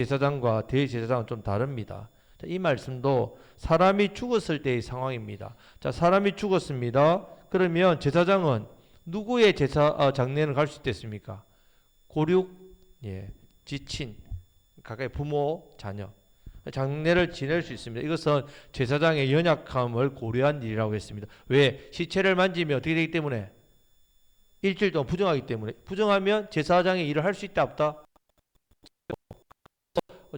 제사장과 대제사장은 좀 다릅니다. 자, 이 말씀도 사람이 죽었을 때의 상황입니다. 자, 사람이 죽었습니다. 그러면 제사장은 누구의 장례는 갈 수 있겠습니까? 고륙, 예, 지친, 가까이 부모, 자녀. 장례를 지낼 수 있습니다. 이것은 제사장의 연약함을 고려한 일이라고 했습니다. 왜? 시체를 만지면 어떻게 되기 때문에? 일주일 동안 부정하기 때문에. 부정하면 제사장의 일을 할 수 있다 없다?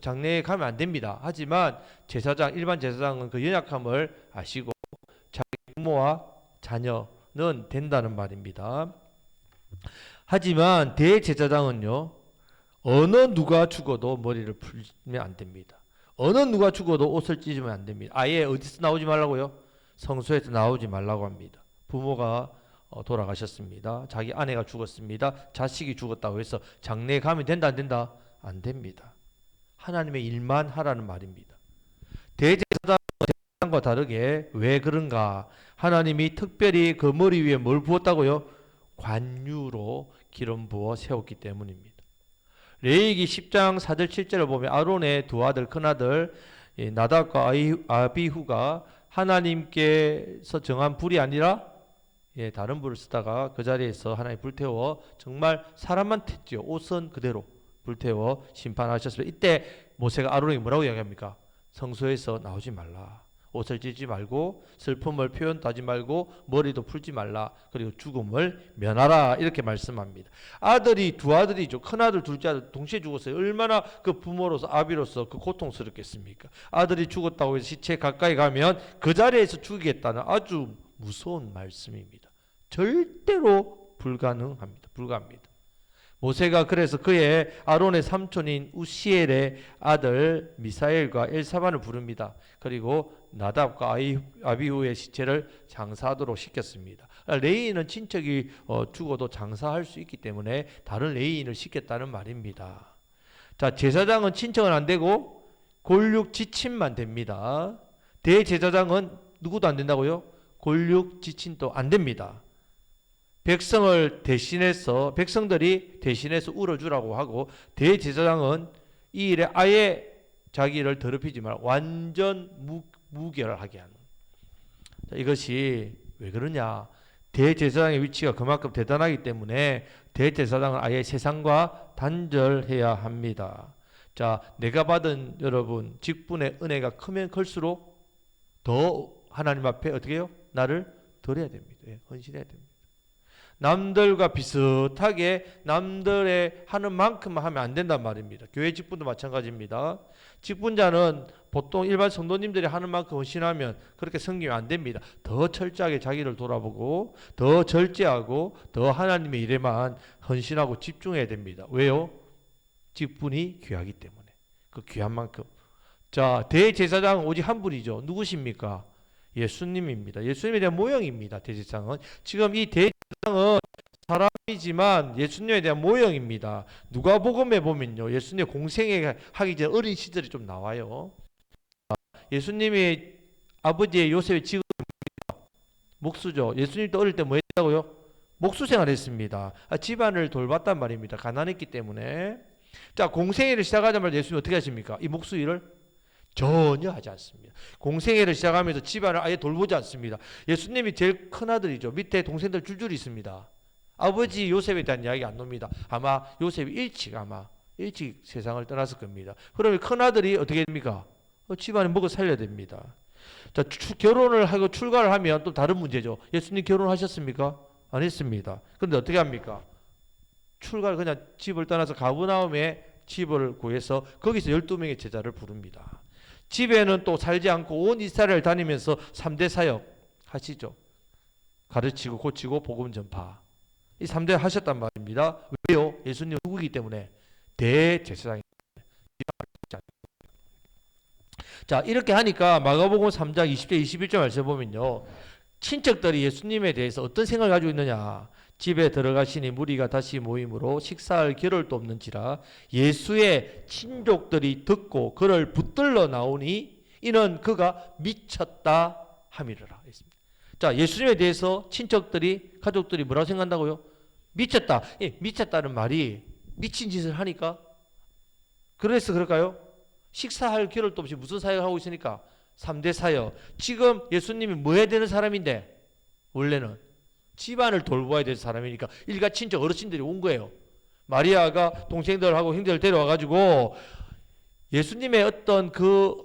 장례에 가면 안 됩니다. 하지만 일반 제사장은 그 연약함을 아시고 자기 부모와 자녀는 된다는 말입니다. 하지만 대제사장은요, 어느 누가 죽어도 머리를 풀면 안 됩니다. 어느 누가 죽어도 옷을 찢으면 안 됩니다. 아예 어디서 나오지 말라고요? 성소에서 나오지 말라고 합니다. 부모가 돌아가셨습니다. 자기 아내가 죽었습니다. 자식이 죽었다고 해서 장례에 가면 된다 안 된다? 안 됩니다. 하나님의 일만 하라는 말입니다. 대제사장과 다르게 왜 그런가? 하나님이 특별히 그 머리 위에 뭘 부었다고요? 관유로 기름 부어 세웠기 때문입니다. 레위기 10장 4절 7절을 보면 아론의 두 아들 큰아들 나답과 아비후가 하나님께서 정한 불이 아니라 다른 불을 쓰다가 그 자리에서 하나님 불태워 정말 사람만 텄지요. 옷은 그대로 불태워 심판하셨습니다. 이때 모세가 아론에게 뭐라고 이야기합니까? 성소에서 나오지 말라. 옷을 찢지 말고 슬픔을 표현하지 말고 머리도 풀지 말라. 그리고 죽음을 면하라. 이렇게 말씀합니다. 두 아들이죠. 큰아들, 둘째 아들 동시에 죽었어요. 얼마나 그 부모로서 아비로서 그 고통스럽겠습니까? 아들이 죽었다고 해서 시체 가까이 가면 그 자리에서 죽이겠다는 아주 무서운 말씀입니다. 절대로 불가능합니다. 불가합니다. 모세가 그래서 그의 아론의 삼촌인 우시엘의 아들 미사엘과 엘사반을 부릅니다. 그리고 나답과 아비후의 시체를 장사하도록 시켰습니다. 레위인은 친척이 죽어도 장사할 수 있기 때문에 다른 레위인을 시켰다는 말입니다. 자, 제사장은 친척은 안 되고 골육 지친만 됩니다. 대제사장은 누구도 안 된다고요? 골육 지친도 안 됩니다. 백성들이 대신해서 울어주라고 하고 대제사장은 이 일에 아예 자기를 더럽히지 말고 완전 무결하게 하는. 자, 이것이 왜 그러냐? 대제사장의 위치가 그만큼 대단하기 때문에 대제사장은 아예 세상과 단절해야 합니다. 자, 내가 받은 여러분 직분의 은혜가 크면 클수록 더 하나님 앞에 어떻게 해요? 나를 드려야 됩니다. 헌신해야 됩니다. 남들과 비슷하게 남들의 하는 만큼만 하면 안 된단 말입니다. 교회 직분도 마찬가지입니다. 직분자는 보통 일반 성도님들이 하는 만큼 헌신하면 그렇게 섬기면 안 됩니다. 더 철저하게 자기를 돌아보고 더 절제하고 더 하나님의 일에만 헌신하고 집중해야 됩니다. 왜요? 직분이 귀하기 때문에. 그 귀한 만큼. 자, 대제사장은 오직 한 분이죠. 누구십니까? 예수님입니다. 예수님에 대한 모형입니다. 대제사장은. 지금 이 대제사장은 사람이지만 예수님에 대한 모형입니다. 누가복음에 보면요, 예수님 공생애 하기 전 어린 시절이 좀 나와요. 예수님이 아버지의 요셉의 직업이 목수죠. 예수님도 어릴 때 뭐 했다고요? 목수 생활했습니다. 집안을 돌봤단 말입니다. 가난했기 때문에. 자, 공생애를 시작하자마자 예수님 어떻게 하십니까? 이 목수 일을 전혀 하지 않습니다. 공생애를 시작하면서 집안을 아예 돌보지 않습니다. 예수님이 제일 큰 아들이죠. 밑에 동생들 줄줄이 있습니다. 아버지 요셉에 대한 이야기 안 놉니다. 아마 요셉이 일찍 세상을 떠났을 겁니다. 그러면 큰 아들이 어떻게 됩니까? 집안에 먹어 살려야 됩니다. 자, 결혼을 하고 출가를 하면 또 다른 문제죠. 예수님 결혼하셨습니까? 안 했습니다. 그런데 어떻게 합니까? 출가를 그냥 집을 떠나서 가버나움에 집을 구해서 거기서 12명의 제자를 부릅니다. 집에는 또 살지 않고 온 이스라엘을 다니면서 3대 사역 하시죠. 가르치고 고치고 복음 전파. 이 3대 하셨단 말입니다. 왜요? 예수님 누구이기 때문에? 대제사장이기 때문에. 자, 이렇게 하니까 마가복음 3장 20절 21절 말씀 보면요, 친척들이 예수님에 대해서 어떤 생각을 가지고 있느냐? 집에 들어가시니 무리가 다시 모임으로 식사할 겨를도 없는지라 예수의 친족들이 듣고 그를 붙들러 나오니 이는 그가 미쳤다 함이르라 했습니다. 자, 예수님에 대해서 친척들이 가족들이 뭐라고 생각한다고요? 미쳤다. 미쳤다는 말이 미친 짓을 하니까 그래서 그럴까요? 식사할 겨를도 없이 무슨 사역을 하고 있으니까 3대 사역. 지금 예수님이 뭐 해야 되는 사람인데 원래는 집안을 돌봐야 될 사람이니까 일가 친척 어르신들이 온 거예요. 마리아가 동생들하고 형제를 데려와가지고 예수님의 어떤 그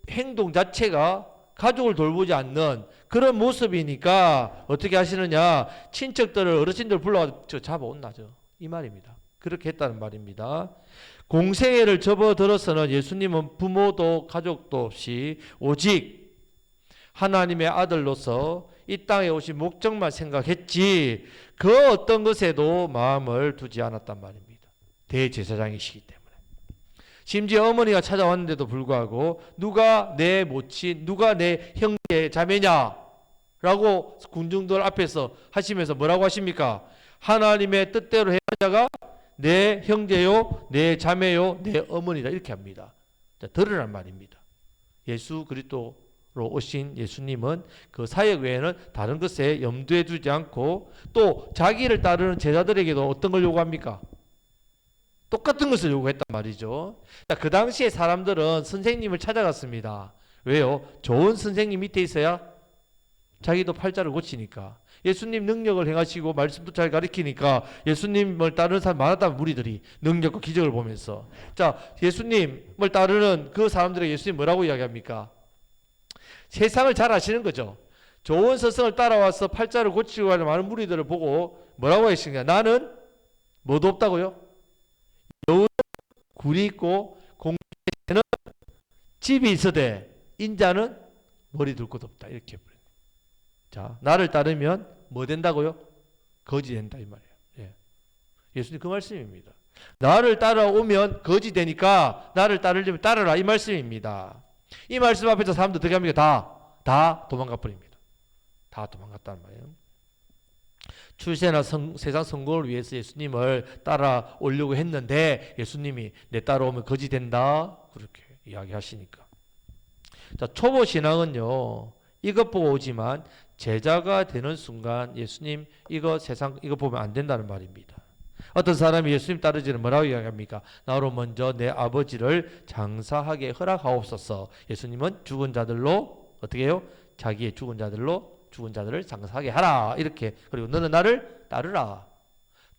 행동 자체가 가족을 돌보지 않는 그런 모습이니까 어떻게 하시느냐, 친척들을 어르신들 불러가지고 저 잡아온나 이 말입니다. 그렇게 했다는 말입니다. 공생애를 접어들어서는 예수님은 부모도 가족도 없이 오직 하나님의 아들로서 이 땅에 오신 목적만 생각했지 그 어떤 것에도 마음을 두지 않았단 말입니다. 대제사장이시기 때문에. 심지어 어머니가 찾아왔는데도 불구하고 누가 내 모친, 누가 내 형제 자매냐 라고 군중들 앞에서 하시면서 뭐라고 하십니까? 하나님의 뜻대로 해야 자가 내 형제요, 내 자매요, 내 어머니다 이렇게 합니다. 자, 들으란 말입니다. 예수 그리스도로 오신 예수님은 그 사역 외에는 다른 것에 염두에 두지 않고 또 자기를 따르는 제자들에게도 어떤 걸 요구합니까? 똑같은 것을 요구했단 말이죠. 자, 그 당시에 사람들은 선생님을 찾아갔습니다. 왜요? 좋은 선생님 밑에 있어야 자기도 팔자를 고치니까. 예수님 능력을 행하시고 말씀도 잘 가르치니까 예수님을 따르는 사람 많았다면 무리들이 능력과 기적을 보면서. 자, 예수님을 따르는 그 사람들에게 예수님 뭐라고 이야기합니까? 세상을 잘 아시는 거죠. 좋은 스승을 따라와서 팔자를 고치고 하는 많은 무리들을 보고 뭐라고 하시냐? 나는 뭐도 없다고요? 여우는 굴이 있고 공주에는 집이 있어대 인자는 머리 둘 곳 없다. 이렇게. 자, 나를 따르면 뭐 된다고요? 거지 된다 이 말이에요. 예. 예수님 그 말씀입니다. 나를 따라오면 거지 되니까 나를 따르려면 따르라 이 말씀입니다. 이 말씀 앞에서 사람들 어떻게 합니까? 다 도망가 버립니다. 다 도망갔다는 말이에요. 출세나 세상 성공을 위해서 예수님을 따라오려고 했는데 예수님이 내 따라오면 거지 된다 그렇게 이야기하시니까. 자, 초보 신앙은요 이것 보고 오지만 제자가 되는 순간 예수님 이거 세상 이거 보면 안 된다는 말입니다. 어떤 사람이 예수님 따르지는 뭐라고 이야기합니까? 나로 먼저 내 아버지를 장사하게 허락하옵소서. 예수님은 죽은 자들로 어떻게 해요? 자기의 죽은 자들을 장사하게 하라 이렇게. 그리고 너는 나를 따르라.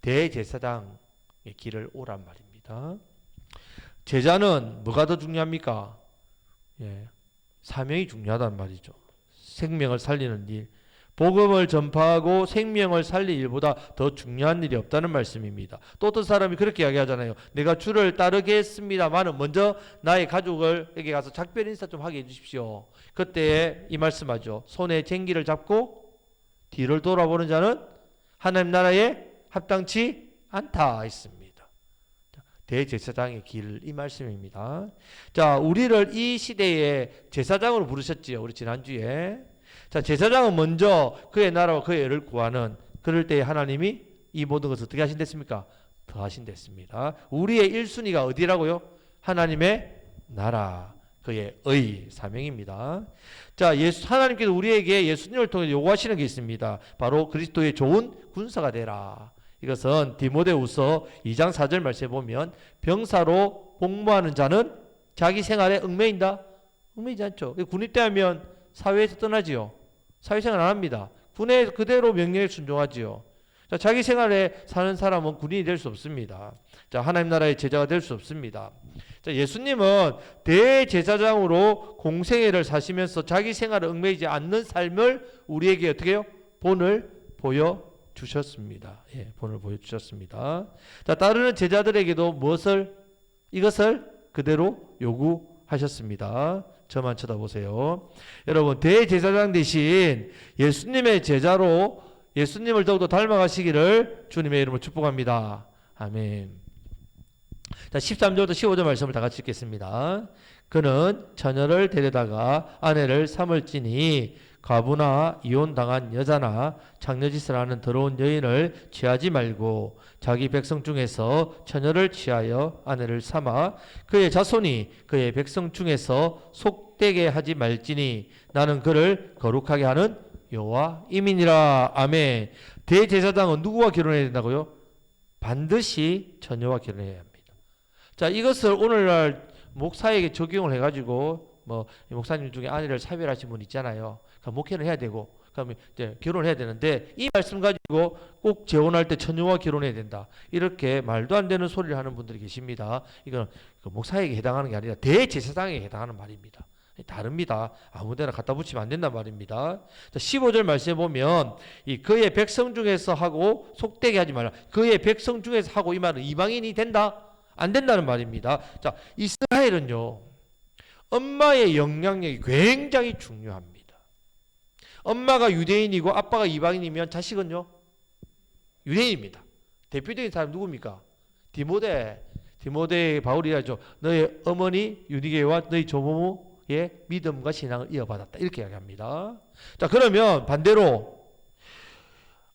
대제사장의 길을 오란 말입니다. 제자는 뭐가 더 중요합니까? 예, 사명이 중요하단 말이죠. 생명을 살리는 일, 복음을 전파하고 생명을 살릴 일보다 더 중요한 일이 없다는 말씀입니다. 또 어떤 사람이 그렇게 이야기하잖아요. 내가 주를 따르겠습니다만은 먼저 나의 가족에게 가서 작별 인사 좀 하게 해주십시오. 그때 이 말씀하죠. 손에 쟁기를 잡고 뒤를 돌아보는 자는 하나님 나라에 합당치 않다 했습니다. 대제사장의 길 이 말씀입니다. 자, 우리를 이 시대에 제사장으로 부르셨지요. 우리 지난주에. 자, 제사장은 먼저 그의 나라와 그의 의를 구하는 그럴 때 하나님이 이 모든 것을 어떻게 하신댔습니까? 더하신댔습니다. 우리의 1순위가 어디라고요? 하나님의 나라, 그의 의, 사명입니다. 자, 하나님께서 우리에게 예수님을 통해 요구하시는 게 있습니다. 바로 그리스도의 좋은 군사가 되라. 이것은 디모데후서 2장 4절 말씀에 보면 병사로 복무하는 자는 자기 생활에 얽매인다? 얽매이지 않죠. 군입대 하면 사회에서 떠나지요. 사회생활 안 합니다. 군에 그대로 명령에 순종하지요. 자, 자기 생활에 사는 사람은 군인이 될 수 없습니다. 자, 하나님 나라의 제자가 될 수 없습니다. 자, 예수님은 대제사장으로 공생애를 사시면서 자기 생활에 얽매이지 않는 삶을 우리에게 어떻게 해요? 본을 보여주셨습니다. 예, 본을 보여주셨습니다. 자, 따르는 제자들에게도 이것을 그대로 요구하셨습니다. 저만 쳐다보세요. 여러분, 대제사장 대신 예수님의 제자로 예수님을 더욱더 닮아가시기를 주님의 이름으로 축복합니다. 아멘. 자, 13절부터 15절 말씀을 다 같이 읽겠습니다. 그는 처녀를 데려다가 아내를 삼을지니 과부나 이혼당한 여자나 장녀짓을 하는 더러운 여인을 취하지 말고 자기 백성 중에서 처녀를 취하여 아내를 삼아 그의 자손이 그의 백성 중에서 속되게 하지 말지니 나는 그를 거룩하게 하는 여호와임이니라. 아멘. 대제사장은 누구와 결혼해야 된다고요? 반드시 처녀와 결혼해야 합니다. 자, 이것을 오늘날 목사에게 적용을 해가지고 뭐 목사님 중에 아내를 차별하신 분 있잖아요. 그러니까 목회를 해야 되고 그러면 이제 결혼을 해야 되는데 이 말씀 가지고 꼭 재혼할 때 처녀와 결혼해야 된다. 이렇게 말도 안 되는 소리를 하는 분들이 계십니다. 이건 그 목사에게 해당하는 게 아니라 대제사장에게 해당하는 말입니다. 다릅니다. 아무데나 갖다 붙이면 안 된단 말입니다. 자, 15절 말씀해 보면 이 그의 백성 중에서 하고 속되게 하지 말라. 그의 백성 중에서 하고 이 말은 이방인이 된다? 안 된다는 말입니다. 자, 이스라엘은요. 엄마의 영향력이 굉장히 중요합니다. 엄마가 유대인이고 아빠가 이방인이면 자식은요? 유대인입니다. 대표적인 사람 누굽니까? 디모데 바울이라죠. 너의 어머니 유디게와 너희 조모모의 믿음과 신앙을 이어받았다. 이렇게 이야기합니다. 자, 그러면 반대로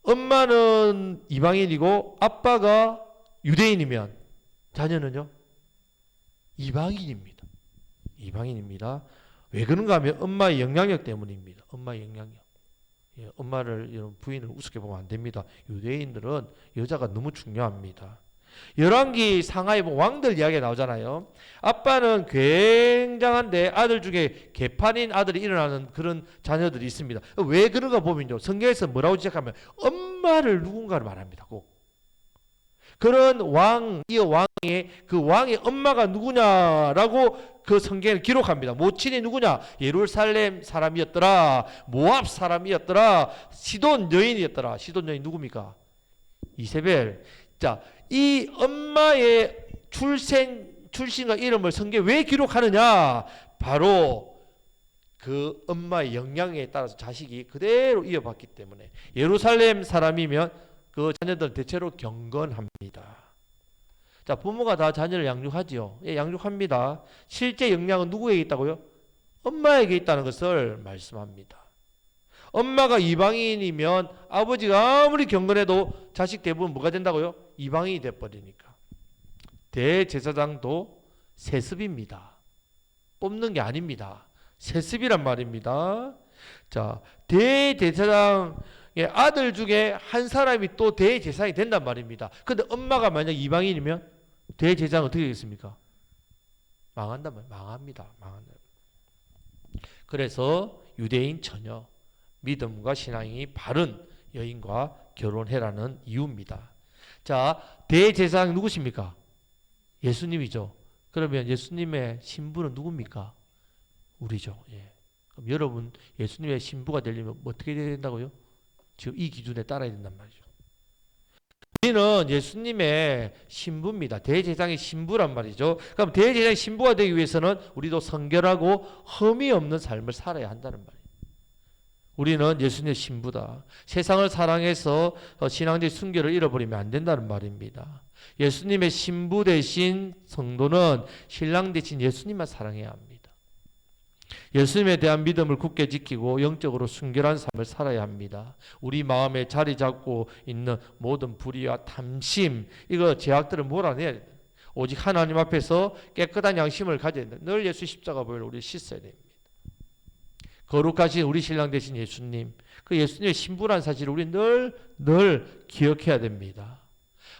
엄마는 이방인이고 아빠가 유대인이면 자녀는요? 이방인입니다. 이방인입니다. 왜 그런가 하면 엄마의 영향력 때문입니다. 엄마의 영향력. 예, 엄마를 이런 부인을 우습게 보면 안 됩니다. 유대인들은 여자가 너무 중요합니다. 열왕기 상하에 보면 왕들 이야기가 나오잖아요. 아빠는 굉장한데 아들 중에 개판인 아들이 일어나는 그런 자녀들이 있습니다. 왜 그런가 보면요. 성경에서 뭐라고 지적하면 엄마를 누군가를 말합니다. 꼭. 그런 왕, 이 왕의 그 왕의 엄마가 누구냐라고 그 성경을 기록합니다. 모친이 누구냐? 예루살렘 사람이었더라. 모압 사람이었더라. 시돈 여인이었더라. 시돈 여인 누굽니까? 이세벨. 자, 이 엄마의 출신과 이름을 성경에 왜 기록하느냐? 바로 그 엄마의 영향에 따라서 자식이 그대로 이어받기 때문에 예루살렘 사람이면 그 자녀들은 대체로 경건합니다. 자, 부모가 다 자녀를 양육하지요. 예, 양육합니다. 실제 영향은 누구에게 있다고요? 엄마에게 있다는 것을 말씀합니다. 엄마가 이방인이면 아버지가 아무리 경건해도 자식 대부분 뭐가 된다고요? 이방인이 돼버리니까. 대제사장도 세습입니다. 뽑는 게 아닙니다. 세습이란 말입니다. 자, 대제사장 아들 중에 한 사람이 또 대제사장이 된단 말입니다. 근데 엄마가 만약 이방인이면 대제사장 어떻게 되겠습니까? 망한단 말이에요. 망합니다. 망한다. 그래서 유대인 처녀, 믿음과 신앙이 바른 여인과 결혼해라는 이유입니다. 자, 대제사장 누구십니까? 예수님이죠. 그러면 예수님의 신부는 누굽니까? 우리죠. 예. 그럼 여러분 예수님의 신부가 되려면 어떻게 돼야 된다고요? 지금 이 기준에 따라야 된단 말이죠. 우리는 예수님의 신부입니다. 대제사장의 신부란 말이죠. 그럼 대제사장의 신부가 되기 위해서는 우리도 성결하고 흠이 없는 삶을 살아야 한다는 말이에요. 우리는 예수님의 신부다. 세상을 사랑해서 신앙적 순결을 잃어버리면 안 된다는 말입니다. 예수님의 신부 대신 성도는 신랑 대신 예수님만 사랑해야 합니다. 예수님에 대한 믿음을 굳게 지키고 영적으로 순결한 삶을 살아야 합니다. 우리 마음에 자리 잡고 있는 모든 불의와 탐심, 이거 죄악들을 몰아내야 됩니다. 오직 하나님 앞에서 깨끗한 양심을 가져야 된다. 늘 예수 십자가 보혈로 우리 씻어야 됩니다. 거룩하신 우리 신랑 되신 예수님, 그 예수님의 신부란 사실을 우리 늘 기억해야 됩니다.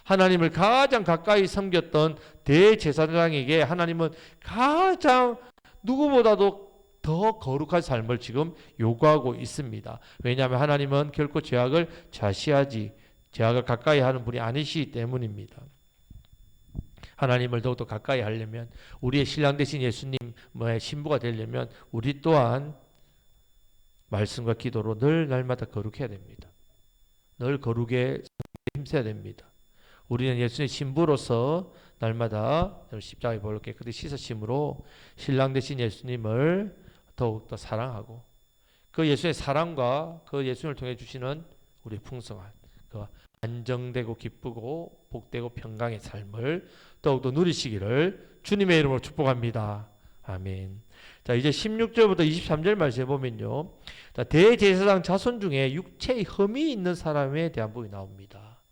하나님을 가장 가까이 섬겼던 대제사장에게 하나님은 가장 누구보다도 더 거룩한 삶을 지금 요구하고 있습니다. 왜냐하면 하나님은 결코 죄악을 죄악을 가까이 하는 분이 아니시기 때문입니다. 하나님을 더욱더 가까이 하려면, 우리의 신랑 되신 예수님의 신부가 되려면 우리 또한 말씀과 기도로 늘 날마다 거룩해야 됩니다. 늘 거룩에 힘써야 됩니다. 우리는 예수님의 신부로서 날마다 십자가에 보혈로 깨끗이 씻으심으로 신랑 되신 예수님을 더욱더 사랑하고, 그 예수의 사랑과 그 예수님을 통해 주시는 우리 풍성한 그 안정되고 기쁘고 복되고 평강의 삶을 더욱더 누리시기를 주님의 이름으로 축복합니다. 아멘. 자, 이제 16절부터 23절 말씀해 보면요. 자, 대제사장 자손 중에 육체의 흠이 있는 사람에 대한 부분이 나옵니다.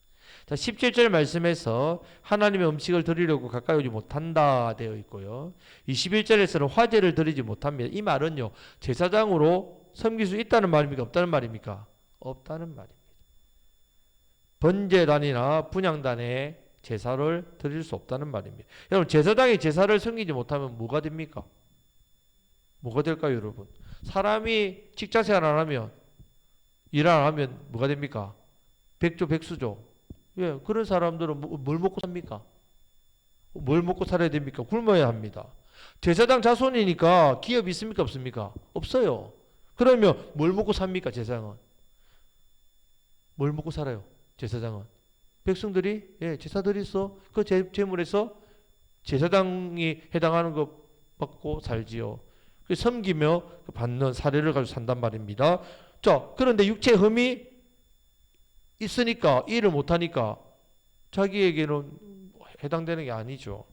자, 17절 말씀에서 하나님의 음식을 드리려고 가까이 오지 못한다 되어 있고요. 21절에서는 화제를 드리지 못합니다. 이 말은요, 제사장으로 섬길 수 있다는 말입니까? 없다는 말입니까? 없다는 말입니다. 번제단이나 분향단에 제사를 드릴 수 없다는 말입니다. 여러분 제사장이 제사를 섬기지 못하면 뭐가 됩니까? 뭐가 될까요, 여러분? 사람이 직장생활 안 하면 일 안 하면 뭐가 됩니까? 백조 백수죠. 예, 그런 사람들은 뭘 먹고 삽니까? 뭘 먹고 살아야 됩니까? 굶어야 합니다. 제사장 자손이니까 기업이 있습니까? 없습니까? 없어요. 그러면 뭘 먹고 삽니까? 제사장은 뭘 먹고 살아요? 제사장은 백성들이 제사 드리소 그 재물에서 제사장이 해당하는 것 받고 살지요. 섬기며 받는 사례를 가지고 산단 말입니다. 자, 그런데 육체 흠이 있으니까 일을 못하니까 자기에게는 해당되는 게 아니죠.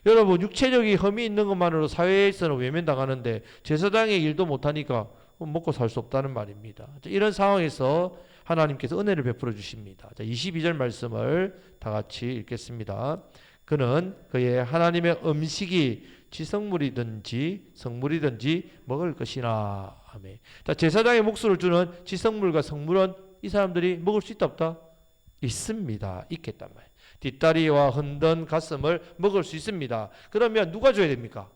여러분 육체적인 흠이 있는 것만으로 사회에서는 외면당하는데 제사장의 일도 못하니까 먹고 살 수 없다는 말입니다. 이런 상황에서 하나님께서 은혜를 베풀어 주십니다. 22절 말씀을 다 같이 읽겠습니다. 그는 그의 하나님의 음식이 지성물이든지 성물이든지 먹을 것이나. 아멘. 자, 제사장의 몫을 주는 지성물과 성물은 이 사람들이 먹을 수 있다 없다? 있습니다. 있겠단 말이에요. 뒷다리와 흔든 가슴을 먹을 수 있습니다. 그러면 누가 줘야 됩니까?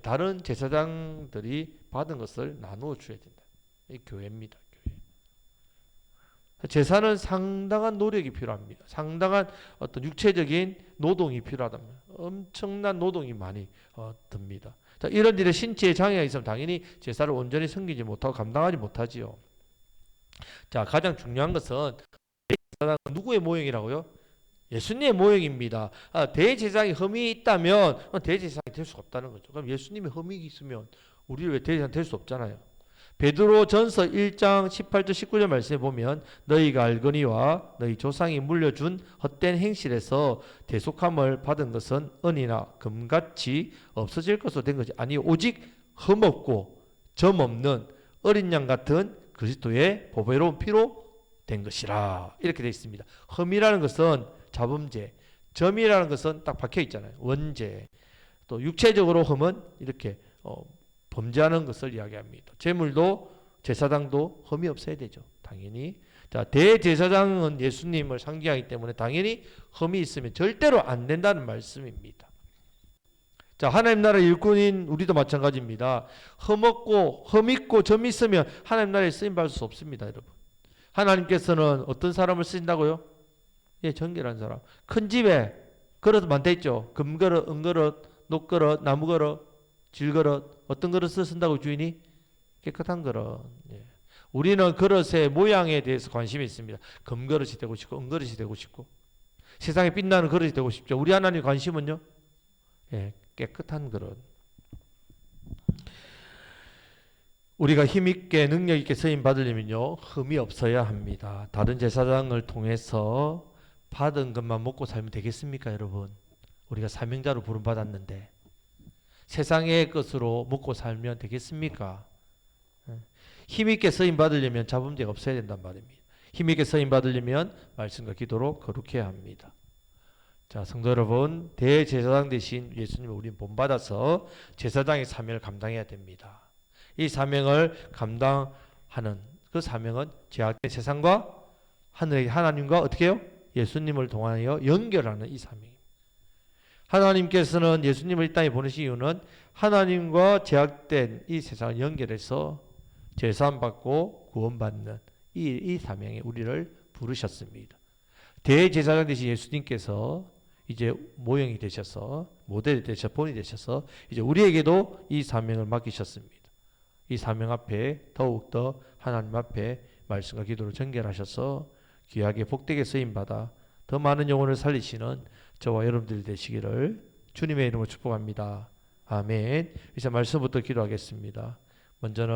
다른 제사장들이 받은 것을 나누어 줘야 된다. 이 교회입니다. 교회. 제사는 상당한 노력이 필요합니다. 상당한 어떤 육체적인 노동이 필요하다면 엄청난 노동이 많이 듭니다. 자, 이런 일에 신체에 장애가 있으면 당연히 제사를 온전히 섬기지 못하고 감당하지 못하지요. 자, 가장 중요한 것은 대제사장은 누구의 모형이라고요? 예수님의 모형입니다. 대제사장이 흠이 있다면 대제사장이 될 수가 없다는 거죠. 그럼 예수님의 흠이 있으면 우리 왜 대제사장 될 수 없잖아요. 베드로 전서 1장 18절 19절 말씀에 보면 너희가 알거니와 너희 조상이 물려준 헛된 행실에서 대속함을 받은 것은 은이나 금같이 없어질 것으로 된 것이 아니 오직 흠없고 점없는 어린 양 같은 그리스도의 보배로운 피로 된 것이라. 이렇게 되어 있습니다. 흠이라는 것은 자범죄, 점이라는 것은 딱 박혀 있잖아요. 원죄. 또 육체적으로 흠은 이렇게 범죄하는 것을 이야기합니다. 제물도 제사장도 흠이 없어야 되죠. 당연히. 자, 대제사장은 예수님을 상징하기 때문에 당연히 흠이 있으면 절대로 안 된다는 말씀입니다. 자, 하나님 나라 일꾼인 우리도 마찬가지입니다. 흠 있고 점 있으면 하나님 나라에 쓰임 받을 수 없습니다, 여러분. 하나님께서는 어떤 사람을 쓰신다고요? 예, 정결한 사람. 큰 집에 그릇 많다 있죠. 금그릇, 은그릇, 녹그릇, 나무그릇, 질그릇. 어떤 그릇을 쓴다고 주인이? 깨끗한 그릇. 예. 우리는 그릇의 모양에 대해서 관심이 있습니다. 금그릇이 되고 싶고 은그릇이 되고 싶고 세상에 빛나는 그릇이 되고 싶죠. 우리 하나님 관심은요? 예, 깨끗한 그릇. 우리가 힘있게 능력있게 쓰임 받으려면요 흠이 없어야 합니다. 다른 제사장을 통해서 받은 것만 먹고 살면 되겠습니까, 여러분? 우리가 사명자로 부름받았는데 세상의 것으로 먹고 살면 되겠습니까? 힘있게 쓰임 받으려면 자범죄가 없어야 된단 말입니다. 힘있게 쓰임 받으려면 말씀과 기도로 거룩해야 합니다. 자, 성도 여러분, 대제사장 대신 예수님을 우리는 본받아서 제사장의 사명을 감당해야 됩니다. 이 사명을 감당하는 그 사명은 제약된 세상과 하늘의 하나님과 어떻게 해요? 예수님을 통하여 연결하는 이 사명입니다. 하나님께서는 예수님을 이 땅에 보내신 이유는 하나님과 제약된 이 세상을 연결해서 제사함받고 구원받는 이 사명에 우리를 부르셨습니다. 대제사장 되신 예수님께서 이제 모형이 되셔서 모델이 되셔서 본이 되셔서 이제 우리에게도 이 사명을 맡기셨습니다. 이 사명 앞에 더욱더 하나님 앞에 말씀과 기도로 전결하셔서 귀하게 복되게 쓰임받아 더 많은 영혼을 살리시는 저와 여러분들 되시기를 주님의 이름으로 축복합니다. 아멘. 이제 말씀부터 기도하겠습니다. 먼저는